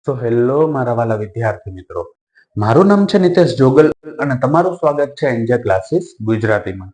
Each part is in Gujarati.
હેલો મારા વાલા વિદ્યાર્થી મિત્રો, મારું નામ છે નિતેશ જોગલ અને તમારું સ્વાગત છે એન્જે ક્લાસીસ ગુજરાતીમાં.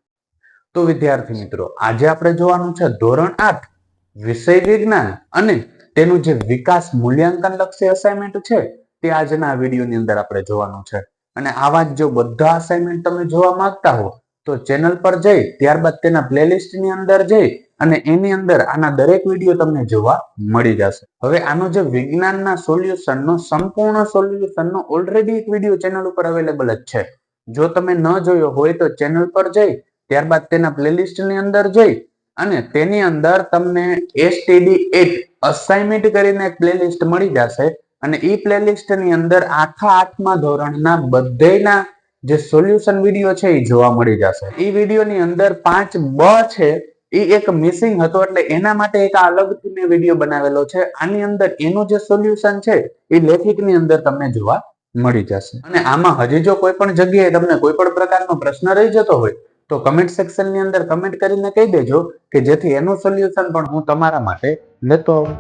તો વિદ્યાર્થી મિત્રો, આજે આપણે જોવાનું છે ધોરણ 8 વિષય વિજ્ઞાન અને તેનું જે વિકાસ મૂલ્યાંકન લક્ષી અસાઇનમેન્ટ છે તે આજના આ વિડીયોની અંદર આપણે જોવાનું છે. અને આવા જ જો બધા અસાઇનમેન્ટ તમે જોવા માંગતા હો તો ચેનલ પર જઈ ત્યારબાદ તેના પ્લેલિસ્ટની અંદર જઈ અને એની અંદર આના દરેક વિડીયો તમને જોવા મળી જશે. હવે આનો જે વિજ્ઞાનના સોલ્યુશનનો સંપૂર્ણ સોલ્યુશનનો ઓલરેડી એક વિડીયો ચેનલ ઉપર અવેલેબલ જ છે. જો તમે ન જોયો હોય તો ચેનલ પર જઈ ત્યારબાદ તેના પ્લેલિસ્ટની અંદર જઈ અને તેની અંદર તમને STD8 અસાઇનમેન્ટ કરીને એક પ્લેલિસ્ટ મળી જશે અને એ પ્લેલિસ્ટની અંદર આખા 8મા ધોરણના બધેના જે સોલ્યુશન વિડીયો છે એ જોવા મળી જશે. એ વિડીયોની અંદર 5B છે એ એક મિસિંગ હતો એટલે એના માટે એક અલગથી મેં વિડીયો બનાવેલો છે. આની અંદર એનું જે સોલ્યુશન છે એ લેખિતની અંદર તમને જોવા મળી જશે. અને આમાં હજી જો કોઈ પણ જગ્યાએ તમને કોઈ પણ પ્રકારનો પ્રશ્ન રહી જતો હોય તો કમેન્ટ સેક્શનની અંદર કમેન્ટ કરીને કહી દેજો કે જેથી એનું સોલ્યુશન પણ હું તમારા માટે લેતો આવું.